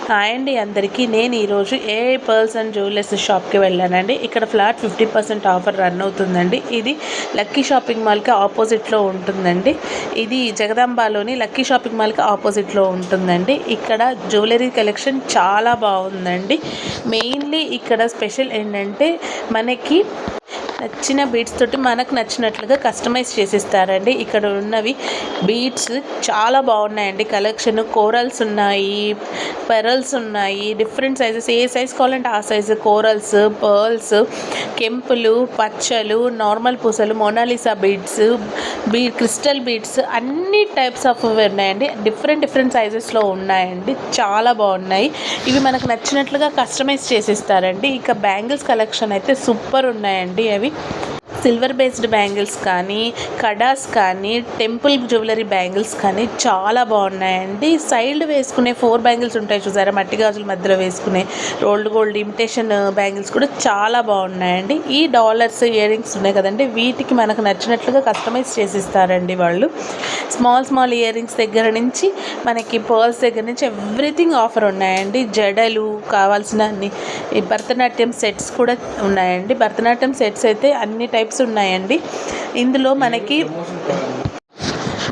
Hi అండి అందరికీ. నేను ఈరోజు ఏఐ పర్ల్స్ అండ్ జ్యువెలర్స్ షాప్కి వెళ్ళానండి. ఇక్కడ ఫ్లాట్ 50% ఆఫర్ రన్ అవుతుందండి. ఇది లక్కీ షాపింగ్ మాల్కి ఆపోజిట్లో ఉంటుందండి. ఇది జగదాంబాలోని లక్కీ షాపింగ్ మాల్కి ఆపోజిట్లో ఉంటుందండి. ఇక్కడ జ్యువెలరీ కలెక్షన్ చాలా బాగుందండి. మెయిన్లీ ఇక్కడ స్పెషల్ ఏంటంటే మనకి నచ్చిన బీడ్స్ తోటి మనకు నచ్చినట్లుగా కస్టమైజ్ చేసిస్తారండి. ఇక్కడ ఉన్నవి బీడ్స్ చాలా బాగున్నాయండి. కలెక్షన్ కోరల్స్ ఉన్నాయి, పెరల్స్ ఉన్నాయి, డిఫరెంట్ సైజెస్, ఏ సైజ్ కావాలంటే ఆ సైజు, కోరల్స్, పర్ల్స్, కెంపులు, పచ్చలు, నార్మల్ పూసలు, మోనాలిసా బీడ్స్, క్రిస్టల్ బీడ్స్, అన్ని టైప్స్ ఆఫ్ ఉన్నాయండి. డిఫరెంట్ సైజెస్లో ఉన్నాయండి. చాలా బాగున్నాయి. ఇవి మనకు నచ్చినట్లుగా కస్టమైజ్ చేసిస్తారండి. ఇక బ్యాంగిల్స్ కలెక్షన్ అయితే సూపర్ ఉన్నాయండి. అవి సిల్వర్ బేస్డ్ బ్యాంగిల్స్ కానీ, కడాస్ కానీ, టెంపుల్ జ్యువెలరీ బ్యాంగిల్స్ కానీ చాలా బాగున్నాయండి. సైడ్ వేసుకునే 4 బ్యాంగిల్స్ ఉంటాయి చూసారా, మట్టి గాజుల మధ్యలో వేసుకునే రోల్డ్ గోల్డ్ ఇమిటేషన్ బ్యాంగిల్స్ కూడా చాలా బాగున్నాయండి. ఈ డాలర్స్ ఇయర్ రింగ్స్ ఉన్నాయి కదండి, వీటికి మనకు నచ్చినట్లుగా కస్టమైజ్ చేసిస్తారండి వాళ్ళు. స్మాల్ ఇయర్ రింగ్స్ దగ్గర నుంచి మనకి పర్ల్స్ దగ్గర నుంచి ఎవ్రీథింగ్ ఆఫర్ ఉన్నాయండి. జడలు కావాల్సిన అన్ని భరతనాట్యం సెట్స్ కూడా ఉన్నాయండి. భరతనాట్యం సెట్స్ అయితే అన్ని టైప్స్ ఉన్నాయండి. ఇందులో మనకి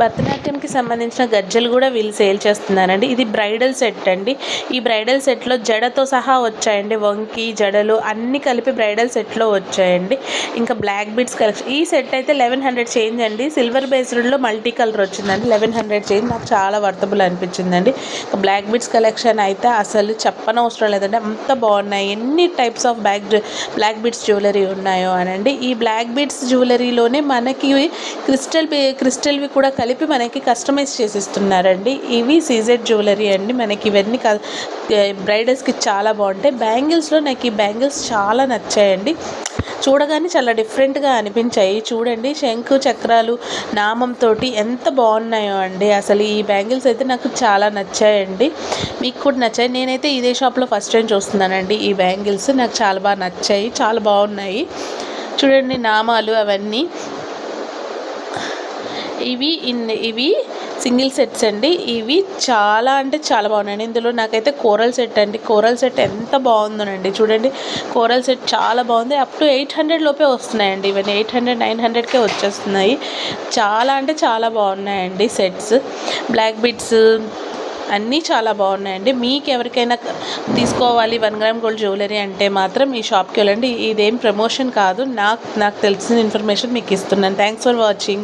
భరతనాట్యంకి సంబంధించిన గజ్జలు కూడా వీళ్ళు సేల్ చేస్తున్నారండి. ఇది బ్రైడల్ సెట్ అండి. ఈ బ్రైడల్ సెట్లో జడతో సహా వచ్చాయండి. వంకి జడలు అన్నీ కలిపి బ్రైడల్ సెట్లో వచ్చాయండి. ఇంకా బ్లాక్ బీడ్స్ కలెక్షన్. ఈ సెట్ అయితే 1100 చేంజ్ అండి. సిల్వర్ బేస్డ్లో మల్టీ కలర్ వచ్చిందండి. 1100 చేంజ్ నాకు చాలా వర్తబుల్ అనిపించిందండి. బ్లాక్ బీడ్స్ కలెక్షన్ అయితే అసలు చెప్పనవసరం లేదండి, అంత బాగున్నాయి. ఎన్ని types of black beads jewellery ఉన్నాయో అనండి. ఈ బ్లాక్ బీడ్స్ జ్యువెలరీలోనే మనకి క్రిస్టల్వి కూడా కలిపి మనకి కస్టమైజ్ చేసిస్తున్నారండి. ఇవి సీజెడ్ జ్యువెలరీ అండి. మనకి ఇవన్నీ బ్రైడల్స్కి చాలా బాగుంటాయి. బ్యాంగిల్స్లో నాకు ఈ బ్యాంగిల్స్ చాలా నచ్చాయండి. చూడగానే చాలా డిఫరెంట్గా అనిపించాయి. చూడండి, శంకు చక్రాలు నామంతో ఎంత బాగున్నాయో అండి. అసలు ఈ బ్యాంగిల్స్ అయితే నాకు చాలా నచ్చాయండి. మీకు కూడా నచ్చాయి. నేనైతే ఇదే షాప్లో ఫస్ట్ టైం చూస్తున్నానండి. ఈ బ్యాంగిల్స్ నాకు చాలా బాగా నచ్చాయి, చాలా బాగున్నాయి. చూడండి నామాలు అవన్నీ. ఇవి సింగిల్ సెట్స్ అండి. ఇవి చాలా అంటే చాలా బాగున్నాయండి. ఇందులో నాకైతే కోరల్ సెట్ అండి. కోరల్ సెట్ ఎంత బాగుందోనండి. చూడండి, కోరల్ సెట్ చాలా బాగుంది. అప్ టు 800 లోపే వస్తున్నాయండి. ఇవన్నీ 800, 900కే వచ్చేస్తున్నాయి. చాలా అంటే చాలా బాగున్నాయండి సెట్స్. బ్లాక్ బీడ్స్ అన్నీ చాలా బాగున్నాయండి. మీకు ఎవరికైనా తీసుకోవాలి 1 గ్రామ్ గోల్డ్ జ్యువెలరీ అంటే మాత్రం ఈ షాప్కి వెళ్ళండి. ఇదేం ప్రమోషన్ కాదు, నాకు తెలిసిన ఇన్ఫర్మేషన్ మీకు ఇస్తున్నాను. Thanks for watching.